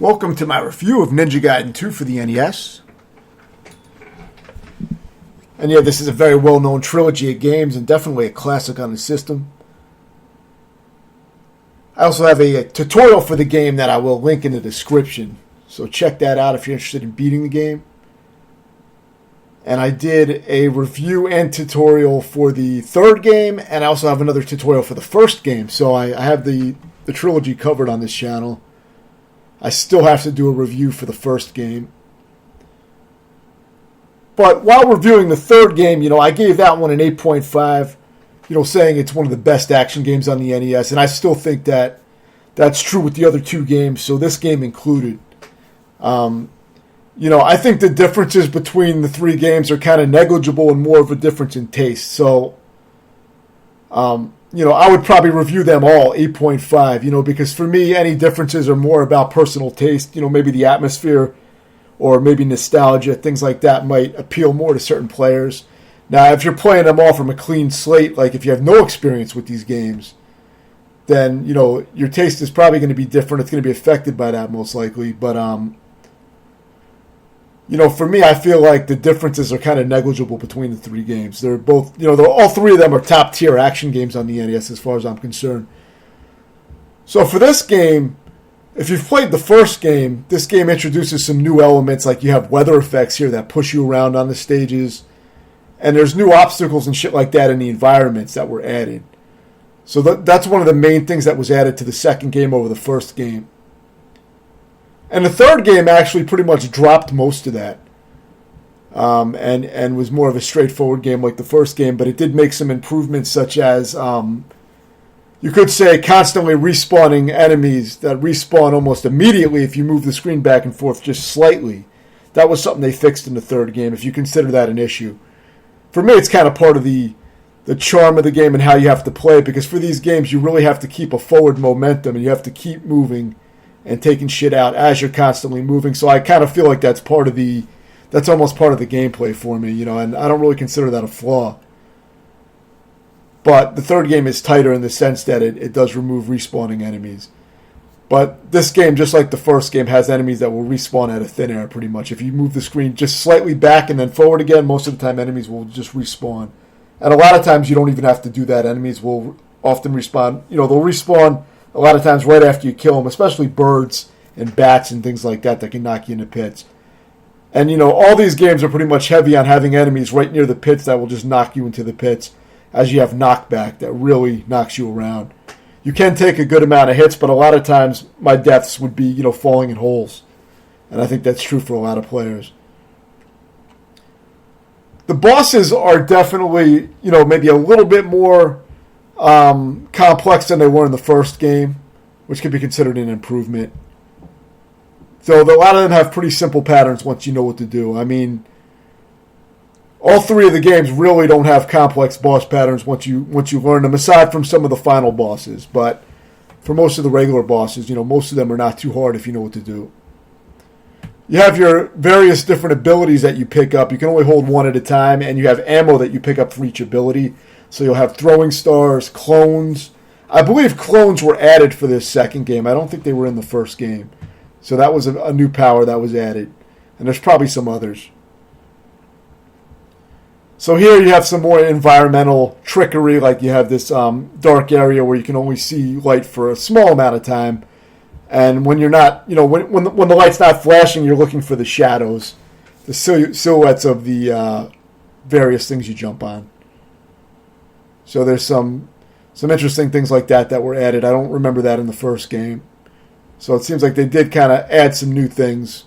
Welcome to my review of Ninja Gaiden 2 for the NES. And yeah, this is a very well-known trilogy of games and definitely a classic on the system. I also have a tutorial for the game that I will link in the description. So check that out if you're interested in beating the game. And I did a review and tutorial for the third game, and I also have another tutorial for the first game. So I have the trilogy covered on this channel. I still have to do a review for the first game. But while reviewing the third game, I gave that one an 8.5, saying it's one of the best action games on the NES. And I still think that that's true with the other two games, so this game included. I think the differences between the three games are kind of negligible and more of a difference in taste. So, I would probably review them all 8.5, because for me, any differences are more about personal taste. Maybe the atmosphere or maybe nostalgia, things like that might appeal more to certain players. Now, if you're playing them all from a clean slate, like if you have no experience with these games, then, your taste is probably going to be different. It's going to be affected by that most likely. But, for me, I feel like the differences are kind of negligible between the three games. They're both, all three of them are top-tier action games on the NES as far as I'm concerned. So for this game, if you've played the first game, this game introduces some new elements, like you have weather effects here that push you around on the stages, and there's new obstacles and shit like that in the environments that were added. So that's one of the main things that was added to the second game over the first game. And the third game actually pretty much dropped most of that, and was more of a straightforward game like the first game, but it did make some improvements, such as, you could say, constantly respawning enemies that respawn almost immediately if you move the screen back and forth just slightly. That was something they fixed in the third game, if you consider that an issue. For me, it's kind of part of the charm of the game and how you have to play it, because for these games, you really have to keep a forward momentum, and you have to keep moving and taking shit out as you're constantly moving. So I kind of feel like that's almost part of the gameplay for me, and I don't really consider that a flaw. But the third game is tighter in the sense that it does remove respawning enemies. But this game, just like the first game, has enemies that will respawn out of thin air pretty much. If you move the screen just slightly back and then forward again, most of the time enemies will just respawn. And a lot of times you don't even have to do that. Enemies will often respawn. They'll respawn a lot of times right after you kill them, especially birds and bats and things like that can knock you into pits. And, all these games are pretty much heavy on having enemies right near the pits that will just knock you into the pits, as you have knockback that really knocks you around. You can take a good amount of hits, but a lot of times my deaths would be, falling in holes. And I think that's true for a lot of players. The bosses are definitely, maybe a little bit more complex than they were in the first game, which could be considered an improvement. So a lot of them have pretty simple patterns once you know what to do. I mean, all three of the games really don't have complex boss patterns once you learn them, aside from some of the final bosses. But for most of the regular bosses, most of them are not too hard if you know what to do. You have your various different abilities that you pick up. You can only hold one at a time, and you have ammo that you pick up for each ability. So you'll have throwing stars, clones. I believe clones were added for this second game. I don't think they were in the first game. So that was a new power that was added. And there's probably some others. So here you have some more environmental trickery, like you have this dark area where you can only see light for a small amount of time. And when you're not, when the light's not flashing, you're looking for the shadows, the silhouettes of the various things you jump on. So there's some interesting things like that were added. I don't remember that in the first game. So it seems like they did kind of add some new things.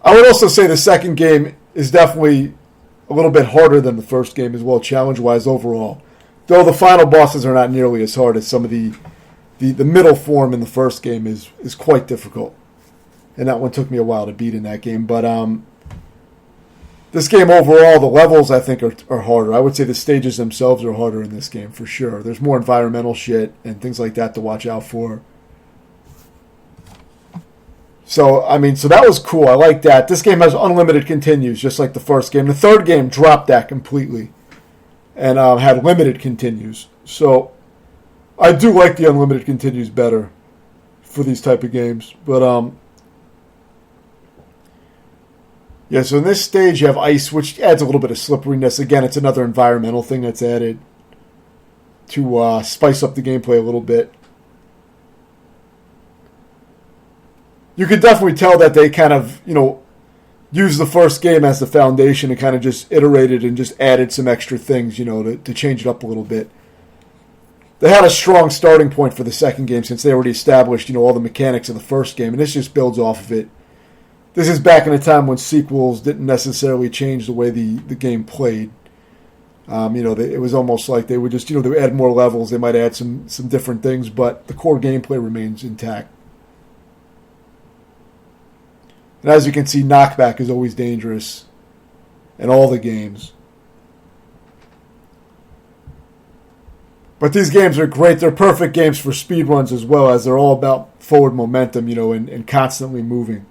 I would also say the second game is definitely a little bit harder than the first game as well, challenge-wise overall. Though the final bosses are not nearly as hard as some of the middle form in the first game is quite difficult. And that one took me a while to beat in that game. But this game overall, the levels I think are harder. I would say the stages themselves are harder in this game for sure. There's more environmental shit and things like that to watch out for. So that was cool. I like that. This game has unlimited continues, just like the first game. The third game dropped that completely and had limited continues. So I do like the unlimited continues better. for these type of games. But yeah, so in this stage you have ice, which adds a little bit of slipperiness. Again, it's another environmental thing that's added to spice up the gameplay a little bit. You could definitely tell that they kind of, used the first game as the foundation and kind of just iterated and just added some extra things, to change it up a little bit. They had a strong starting point for the second game since they already established, all the mechanics of the first game, and this just builds off of it. This is back in a time when sequels didn't necessarily change the way the game played. It was almost like they would just, they would add more levels. They might add some different things, but the core gameplay remains intact. And as you can see, knockback is always dangerous in all the games. But these games are great. They're perfect games for speedruns as well, as they're all about forward momentum, and constantly moving.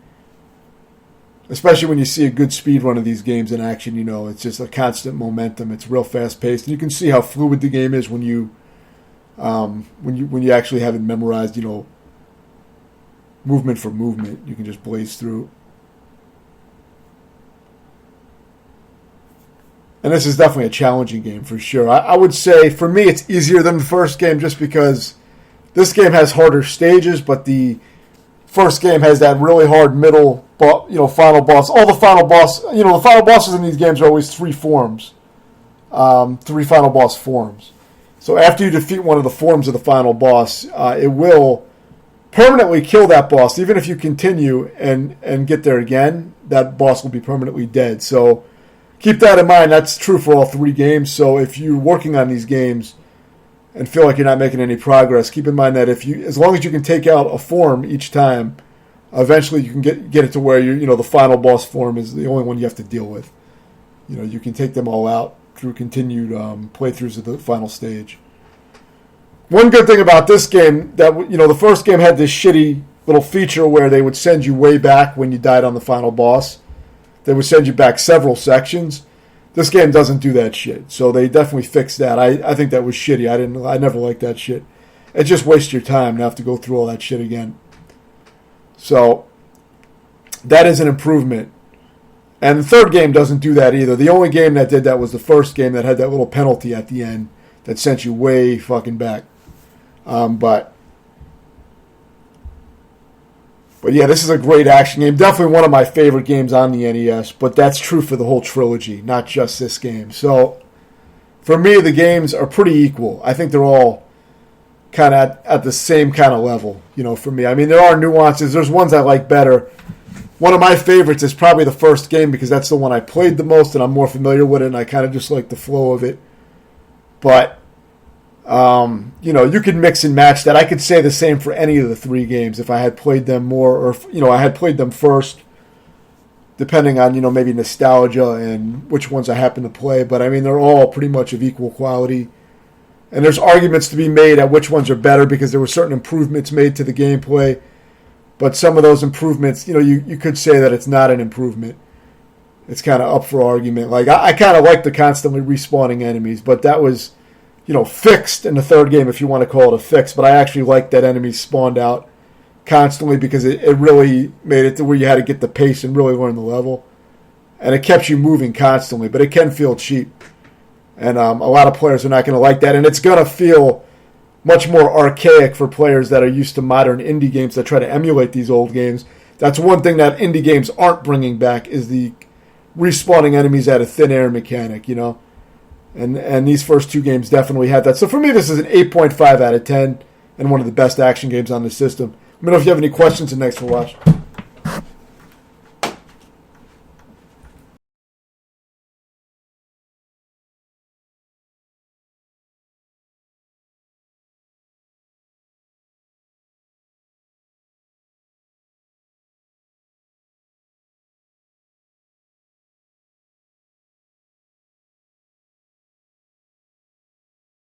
Especially when you see a good speed run of these games in action, it's just a constant momentum. It's real fast paced, and you can see how fluid the game is when you actually have it memorized. Movement for movement, you can just blaze through. And this is definitely a challenging game for sure. I would say for me it's easier than the first game just because this game has harder stages, but the first game has that really hard middle, final boss. All the final boss, the final bosses in these games are always three forms, three final boss forms. So after you defeat one of the forms of the final boss, it will permanently kill that boss. Even if you continue and get there again, that boss will be permanently dead. So keep that in mind. That's true for all three games. So if you're working on these games and feel like you're not making any progress, keep in mind that as long as you can take out a form each time, eventually you can get it to where the final boss form is the only one you have to deal with. You can take them all out through continued playthroughs of the final stage. One good thing about this game that the first game had this shitty little feature where they would send you way back when you died on the final boss. They would send you back several sections. This game doesn't do that shit, so they definitely fixed that. I think that was shitty. I never liked that shit. It just wastes your time to have to go through all that shit again. So that is an improvement. And the third game doesn't do that either. The only game that did that was the first game that had that little penalty at the end that sent you way fucking back. But yeah, this is a great action game. Definitely one of my favorite games on the NES, but that's true for the whole trilogy, not just this game. So for me, the games are pretty equal. I think they're all kind of at the same kind of level, for me. I mean, there are nuances. There's ones I like better. One of my favorites is probably the first game because that's the one I played the most and I'm more familiar with it, and I kind of just like the flow of it. But you could mix and match that. I could say the same for any of the three games if I had played them more, or I had played them first, depending on maybe nostalgia and which ones I happen to play. But I mean, they're all pretty much of equal quality, and there's arguments to be made at which ones are better because there were certain improvements made to the gameplay. But some of those improvements, you could say that it's not an improvement. It's kind of up for argument. Like I kind of like the constantly respawning enemies, but that was fixed in the third game, if you want to call it a fix. But I actually liked that enemies spawned out constantly because it really made it to where you had to get the pace and really learn the level. And it kept you moving constantly, but it can feel cheap. And a lot of players are not going to like that. And it's going to feel much more archaic for players that are used to modern indie games that try to emulate these old games. That's one thing that indie games aren't bringing back is the respawning enemies out of thin air mechanic, And these first two games definitely had that. So for me, this is an 8.5 out of 10 and one of the best action games on the system. Let me know if you have any questions, and thanks for watching.